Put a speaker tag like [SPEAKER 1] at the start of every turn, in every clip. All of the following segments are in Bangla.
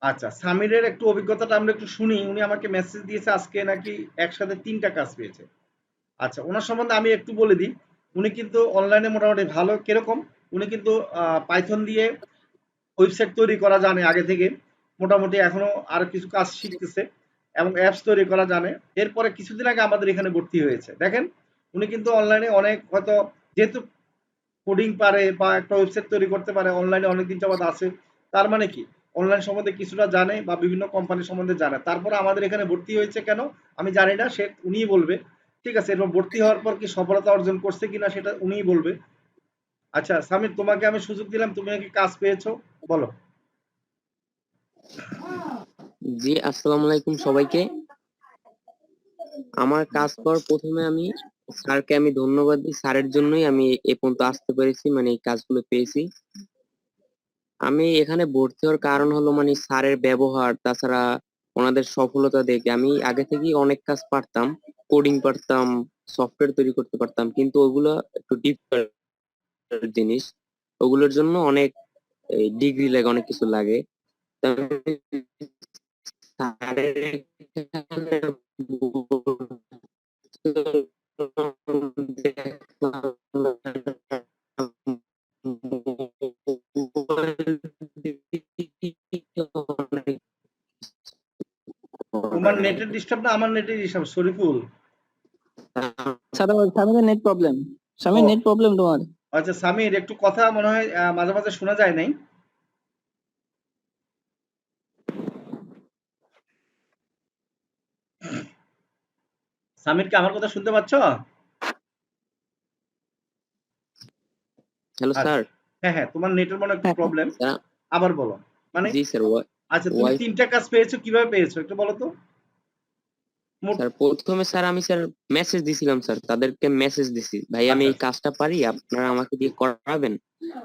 [SPEAKER 1] আচ্ছা, সামিরের একটু অভিজ্ঞতাটা আমরা একটু শুনি। উনি আমাকে মেসেজ দিয়েছে আজকে নাকি একসাথে ৩ টা কাজ পেয়েছে। আচ্ছা, উনার সম্বন্ধে আমি একটু বলে দিই। উনি কিন্তু অনলাইনে মোটামুটি ভালো। কিরকম? উনি কিন্তু পাইথন দিয়ে ওয়েবসাইট তৈরি করা জানে আগে থেকে। মোটামুটি এখনো আরো কিছু কাজ শিখতেছে এবং অ্যাপস তৈরি করা জানে। এরপরে কিছুদিন আগে আমাদের এখানে ভর্তি হয়েছে। দেখেন, উনি কিন্তু অনলাইনে অনেক হয়তো যেহেতু কোডিং পারে বা একটা ওয়েবসাইট তৈরি করতে পারে, অনলাইনে অনেকদিন যাবত আছে। তার মানে কি? অনলাইন সম্বন্ধে কিছুটা জানে বা বিভিন্ন কোম্পানি সম্বন্ধে জানে। তারপরে আমাদের এখানে ভর্তি হয়েছে কেন? আমি জানি না, সে উনিই বলবে। ঠিক আছে? এরপর ভর্তি হওয়ার পর কি সফলতা অর্জন করছে কিনা সেটা উনিই বলবে। আচ্ছা, সামির তোমাকে আমি সুযোগ দিলাম, তুমি নাকি কাজ পেয়েছো, বলো।
[SPEAKER 2] জি, আসসালামু আলাইকুম সবাইকে। আমার কাজ করার প্রথমে আমি স্যারকে আমি ধন্যবাদ দিই। স্যারের জন্যই আমি এ পর্যন্ত আসতে পেরেছি, মানে এই কাজগুলো পেয়েছি। আমি এখানে ভর্তি হওয়ার কারণ হলো মানে স্যারের ব্যবহার, তাছাড়া ওনাদের সফলতা দেখে আমি আগে থেকেই অনেক কাজ পারতাম, কোডিং পারতাম, সফটওয়্যার তৈরি করতে পারতাম, কিন্তু ওগুলো একটু ডিফিকাল্ট জিনিস। ওগুলোর জন্য অনেক ডিগ্রি লাগে, অনেক কিছু লাগে। তো আমি স্যারের এখানে
[SPEAKER 1] তোমার নেটের ডিস্টার্ব না আমার নেটের ডিস্টার্ব, শরীফুল?
[SPEAKER 3] সামিরের নেট প্রবলেম।
[SPEAKER 1] ও
[SPEAKER 3] সামির নেট প্রবলেম তোমার।
[SPEAKER 1] আচ্ছা, সামির একটু কথা মনে হয় মাঝে মাঝে শোনা যায় নাই। সামির, কি আমার কথা শুনতে পাচ্ছ?
[SPEAKER 2] হ্যালো
[SPEAKER 1] আচ্ছা,
[SPEAKER 2] স্যার।
[SPEAKER 1] হ্যাঁ হ্যাঁ, তোমার নেটের মনে হয় একটু প্রবলেম। আবার বলো। মানে
[SPEAKER 2] জি স্যার।
[SPEAKER 1] আচ্ছা, তুমি
[SPEAKER 2] ওয়াই
[SPEAKER 1] ৩ টা কাজ পেয়েছো, কিভাবে পেয়েছো একটু বলো তো। মোট
[SPEAKER 2] স্যার, প্রথমে স্যার আমি মেসেজ দিছিলাম স্যার, তাদেরকে মেসেজ দিছি, ভাই আমি
[SPEAKER 1] আচ্ছা
[SPEAKER 2] এই কাজটা পারি, আপনারা আমাকে দিয়ে করাবেন।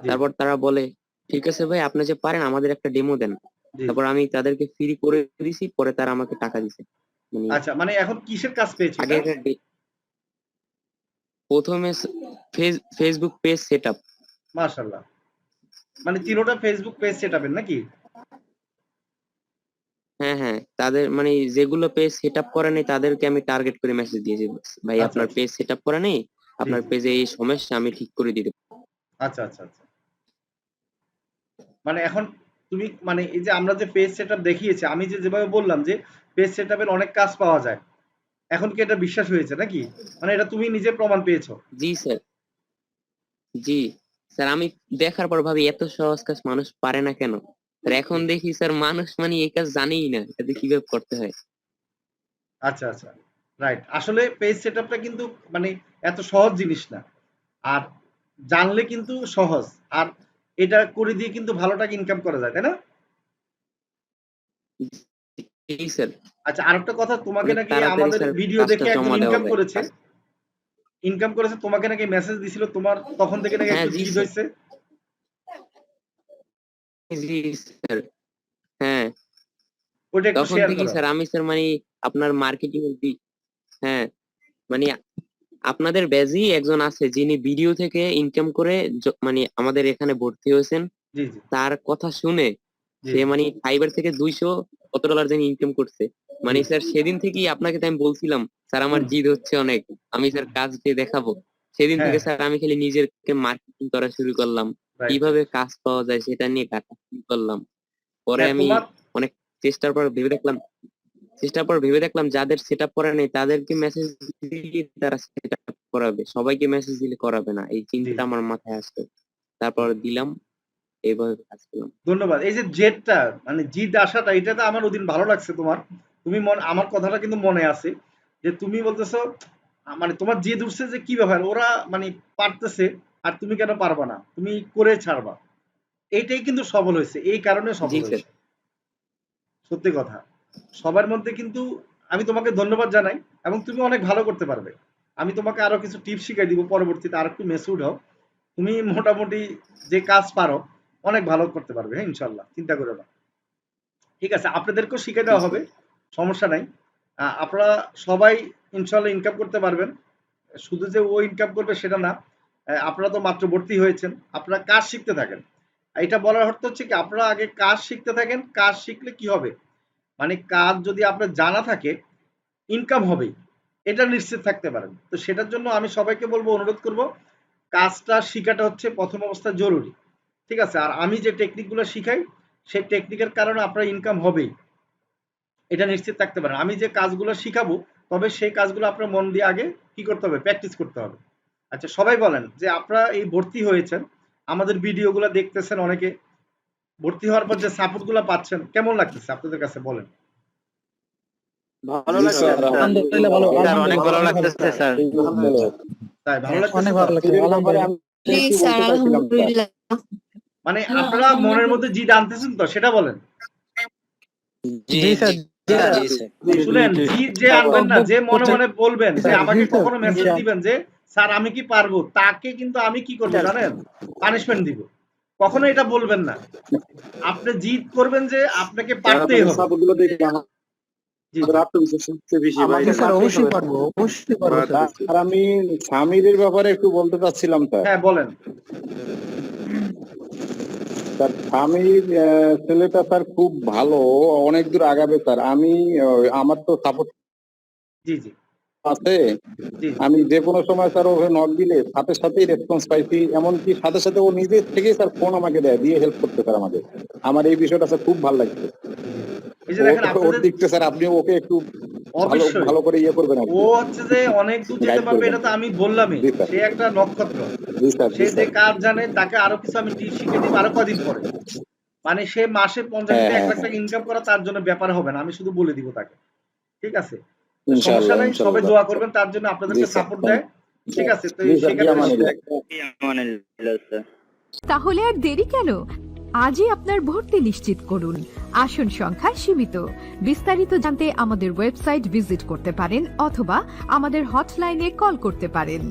[SPEAKER 1] জি
[SPEAKER 2] তারপর তারা বলে ঠিক আছে ভাই, আপনি যে পারেন আমাদের একটা ডেমো দেন।
[SPEAKER 1] জি।
[SPEAKER 2] তারপর আমি তাদেরকে ফ্রি করে দিছি, পরে তারা আমাকে টাকা দিছে। মানে
[SPEAKER 1] আচ্ছা, মানে এখন কিসের কাজ পেয়েছো
[SPEAKER 2] আগে
[SPEAKER 1] এটা?
[SPEAKER 2] একটা প্রথমে ফেসবুক পেজ সেট আপ।
[SPEAKER 1] মাশাআল্লাহ। মানে ৩টা ফেসবুক পেজ সেটআপের নাকি?
[SPEAKER 2] হ্যাঁ হ্যাঁ, তাদের মানে যেগুলো পেজ সেট আপ করে নেই তাদেরকে আমি টার্গেট করে মেসেজ দিয়েছি, ভাই
[SPEAKER 1] আচ্ছা
[SPEAKER 2] আপনার
[SPEAKER 1] আচ্ছা।
[SPEAKER 2] পেজ সেট আপ করে নেই,
[SPEAKER 1] জি
[SPEAKER 2] আপনার
[SPEAKER 1] জি।
[SPEAKER 2] পেজে এই সমস্যা, আমি ঠিক করে দিতে।
[SPEAKER 1] আচ্ছা আচ্ছা আচ্ছা। মানে এখন তুমি মানে এই যে আমরা যে পেজ সেটআপ দেখিয়েছি, আমি যে যেভাবে বললাম যে পেজ সেটআপের অনেক কাজ পাওয়া যায়, এখন কি এটা বিশ্বাস হয়েছে নাকি? মানে এটা তুমি নিজে প্রমাণ পেয়েছো?
[SPEAKER 2] জি স্যার। জি স্যার, আমি দেখার পর ভাবি এত সহজ কাজ মানুষ পারে না কেন। আর এখন দেখি স্যার মানুষ মানে এই কাজ জানেই না, এটা কিভাবে করতে হয়।
[SPEAKER 1] আচ্ছা আচ্ছা, রাইট। আসলে পেজ সেটআপটা কিন্তু মানে এত সহজ জিনিস না। আর জানলে কিন্তু সহজ। আর এটা করে দিয়ে কিন্তু ভালো টাকা ইনকাম করা যায়, তাই না?
[SPEAKER 2] জি স্যার।
[SPEAKER 1] আচ্ছা, আরেকটা কথা, তোমাকে
[SPEAKER 2] অনেক
[SPEAKER 1] নাকি
[SPEAKER 2] তাড়াতাড়ি
[SPEAKER 1] আমাদের
[SPEAKER 2] স্যার
[SPEAKER 1] ভিডিও
[SPEAKER 2] কাজটা
[SPEAKER 1] দেখে একজন
[SPEAKER 2] জমা দেওয়া
[SPEAKER 1] ইনকাম
[SPEAKER 2] যায়।
[SPEAKER 1] করেছে। ইনকাম করেছে, তোমাকে নাকি মেসেজ দিছিল, তোমার তখন থেকে নাকি
[SPEAKER 2] হ্যাঁ
[SPEAKER 1] একটু
[SPEAKER 2] জি
[SPEAKER 1] জিদ
[SPEAKER 2] স্যার।
[SPEAKER 1] হয়েছে।
[SPEAKER 2] জি স্যার। হ্যাঁ,
[SPEAKER 1] ওইটা একটু
[SPEAKER 2] তখন
[SPEAKER 1] শেয়ার
[SPEAKER 2] থেকেই
[SPEAKER 1] করো।
[SPEAKER 2] স্যার আমি স্যার মানে আপনার মার্কেটিং এর হ্যাঁ, মানে আপনাদের ব্যাচই একজন আছে যিনি ভিডিও থেকে ইনকাম করে মানে আমাদের এখানে ভর্তি হয়েছেন।
[SPEAKER 1] জি জি
[SPEAKER 2] তার কথা শুনে
[SPEAKER 1] জি
[SPEAKER 2] সে
[SPEAKER 1] জি
[SPEAKER 2] মানে ফাইবার থেকে 200 কত ডলার যেন ইনকাম করছে।
[SPEAKER 1] জি।
[SPEAKER 2] মানে স্যার সেদিন থেকেই আপনাকে তো আমি বলছিলাম স্যার আমার
[SPEAKER 1] হুম
[SPEAKER 2] জিদ হচ্ছে অনেক, আমি স্যার কাজ দিয়ে দেখাবো। সেদিন
[SPEAKER 1] হ্যাঁ
[SPEAKER 2] থেকে স্যার আমি খালি নিজেকে মার্কেটিং করা শুরু করলাম,
[SPEAKER 1] রাইট রাইট।
[SPEAKER 2] কিভাবে কাজ পাওয়া যায় সেটা নিয়ে কাটা শুরু করলাম। পরে
[SPEAKER 1] হ্যাঁ
[SPEAKER 2] আমি
[SPEAKER 1] তোমার
[SPEAKER 2] অনেক চেষ্টার পর ভেবে দেখলাম যাদের সেট আপ করা নেই তাদেরকে মেসেজ দিলে তারা সেট আপ করাবে, সবাইকে মেসেজ দিলে করাবে না, এই
[SPEAKER 1] জি
[SPEAKER 2] চিন্তাটা
[SPEAKER 1] জি
[SPEAKER 2] আমার মাথায় আসতো।
[SPEAKER 1] জি।
[SPEAKER 2] তারপর দিলাম, এইভাবে কাজ করলাম।
[SPEAKER 1] ধন্যবাদ। এই যে জেদটা মানে জিদ আসাটা, এটা তো আমার ওদিন ভালো লাগছে তোমার। তুমি আমার কথাটা কিন্তু মনে আছে যে তুমি বলতেছো মানে তোমার জেদ উঠছে যে কি ব্যাপার, ওরা মানে পারতেছে আর তুমি কেন পারবা না, তুমি করে ছাড়বা। এইটাই কিন্তু সফল হয়েছে, এই কারণে
[SPEAKER 2] জি
[SPEAKER 1] সফল
[SPEAKER 2] স্যার।
[SPEAKER 1] হয়েছে। সত্যি কথা। সবার মধ্যে কিন্তু আমি তোমাকে ধন্যবাদ জানাই এবং তুমি অনেক ভালো করতে পারবে। আমি তোমাকে আরো কিছু টিপস শিখাই দিব পরবর্তীতে, আর একটু মেসুড হও। তুমি মোটামুটি যে কাজ পারো অনেক ভালো করতে পারবে, হ্যাঁ ইনশাল্লাহ, চিন্তা করো না। ঠিক আছে, আপনাদেরকেও শিখে
[SPEAKER 2] জি
[SPEAKER 1] দেওয়া হবে,
[SPEAKER 2] স্যার।
[SPEAKER 1] সমস্যা নাই। আপনারা সবাই ইনশাল্লাহ ইনকাম করতে পারবেন। শুধু যে ও ইনকাম করবে সেটা না। আপনারা তো মাত্র ভর্তি হয়েছেন, আপনারা কাজ শিখতে থাকেন। এটা বলার অর্থ হচ্ছে কি, আপনারা আগে কাজ শিখতে থাকেন। কাজ শিখলে কি হবে, মানে কাজ যদি আপনার জানা থাকে, ইনকাম হবেই, এটা নিশ্চিত থাকতে পারেন। তো সেটার জন্য আমি সবাইকে বলবো, অনুরোধ করব, কাজটা শিখাটা হচ্ছে প্রথম অবস্থায় জরুরি। ঠিক আছে? আর আমি যে টেকনিকগুলো শিখাই, সেই টেকনিকের কারণে আপনার ইনকাম হবেই, এটা নিশ্চিত থাকতে পারেন। আমি যে কাজগুলো শিখাবো, তবে সেই কাজগুলো আপনার মন দিয়ে আগে কি করতে হবে, প্র্যাকটিস করতে হবে। আচ্ছা, সবাই বলেন যে আপনারা এই ভর্তি হয়েছেন, আমাদের ভিডিওগুলো দেখতেছেন অনেকে, ভর্তি হওয়ার পর যে সাপোর্টগুলো পাচ্ছেন, কেমন লাগতেছে আপনাদের কাছে বলেন?
[SPEAKER 3] ভালো লাগছে আলহামদুলিল্লাহ, ভালো,
[SPEAKER 4] স্যার অনেক ভালো লাগতেছে স্যার।
[SPEAKER 1] তাই ভালো
[SPEAKER 3] অনেক
[SPEAKER 1] লাগতেছে
[SPEAKER 3] ভালো
[SPEAKER 1] তো?
[SPEAKER 3] লাগছে আলহামদুলিল্লাহ।
[SPEAKER 5] জি স্যার, আলহামদুলিল্লাহ।
[SPEAKER 1] মানে আপনারা মনের মধ্যে জিদ আনতেছেন তো, সেটা বলেন।
[SPEAKER 4] জি স্যার, জি স্যার।
[SPEAKER 1] শুনেন, জিদ যে আনবেন না, যে মনে মনে বলবেন যে আমাকে কখনো মেসেজ দিবেন যে স্যার আমি কি পারবো, তাকে কিন্তু আমি কি করবো জানেন, পানিশমেন্ট দিব। কখনো এটা বলবেন না। আপনি জিদ করবেন যে আপনাকে পারতেই হবে।
[SPEAKER 3] সাপোর্টগুলো দেখে
[SPEAKER 1] জি,
[SPEAKER 3] আমাদের আত্মবিশ্বাস সবচেয়ে বেশি ভাই।
[SPEAKER 4] আমাকে স্যার অবশ্যই পারবো, অবশ্যই পারবো স্যার।
[SPEAKER 3] আর আমি স্বামীদের ব্যাপারে একটু বলতে চাচ্ছিলাম স্যার।
[SPEAKER 1] হ্যাঁ বলেন।
[SPEAKER 3] স্যার স্বামীর ছেলেটা স্যার খুব ভালো, অনেক দূর আগাবে স্যার। আমি আমার তো সাপোর্ট
[SPEAKER 1] জি জি
[SPEAKER 3] আছে,
[SPEAKER 1] জি
[SPEAKER 3] আমি যে কোনো সময় স্যার ওকে নক দিলে সাথে সাথেই রেসপন্স পাইছি। এমনকি সাথে সাথে ও নিজে থেকেই স্যার ফোন আমাকে দেয়, দিয়ে হেল্প করতে স্যার আমাকে। আমার এই বিষয়টা স্যার খুব ভালো লাগছে।
[SPEAKER 1] এই যে দেখেন
[SPEAKER 3] ওর
[SPEAKER 1] আপনাদের,
[SPEAKER 3] দিকটা স্যার আপনি ওকে একটু ভালো
[SPEAKER 1] অবশ্যই
[SPEAKER 3] ভালো করে ইয়ে করবেন আর কি।
[SPEAKER 1] ও হচ্ছে যে অনেক দূর যেতে
[SPEAKER 3] গাইড
[SPEAKER 1] পারবে,
[SPEAKER 3] করবেন।
[SPEAKER 1] এটা তো আমি বললামই।
[SPEAKER 3] জি স্যার,
[SPEAKER 1] সে একটা নক্ষত্র,
[SPEAKER 3] জি স্যার,
[SPEAKER 1] সে
[SPEAKER 3] জি
[SPEAKER 1] যে
[SPEAKER 3] স্যার।
[SPEAKER 1] কাজ জানে, তাকে আরো কিছু আমি টিপস শিখে দিব আরো কদিন পরে। মানে সে মাসে 50
[SPEAKER 3] হ্যাঁ
[SPEAKER 1] থেকে 1
[SPEAKER 3] হ্যাঁ
[SPEAKER 1] লাখ
[SPEAKER 3] হ্যাঁ,
[SPEAKER 1] টাকা ইনকাম করা তার জন্য ব্যাপার হবে না, আমি শুধু বলে দিব তাকে। ঠিক আছে? তো সমস্যা
[SPEAKER 3] ইনশাআল্লাহ
[SPEAKER 1] নাই, সবাই
[SPEAKER 3] ইনশাআল্লাহ।
[SPEAKER 1] দোয়া করবেন তার জন্য,
[SPEAKER 3] জি
[SPEAKER 1] আপনাদেরকে
[SPEAKER 3] স্যার,
[SPEAKER 1] সাপোর্ট দেয়। ঠিক আছে? তো
[SPEAKER 3] জি
[SPEAKER 1] এই
[SPEAKER 3] স্যার,
[SPEAKER 1] সেক্ষেত্রে
[SPEAKER 4] আমানিল্লাহ স্যার।
[SPEAKER 6] তাহলে আর দেরি কেন? আজই আপনার ভর্তি নিশ্চিত করুন। আসন সংখ্যা সীমিত। বিস্তারিত জানতে আমাদের ওয়েবসাইট ভিজিট করতে পারেন অথবা আমাদের হটলাইনে কল করতে পারেন।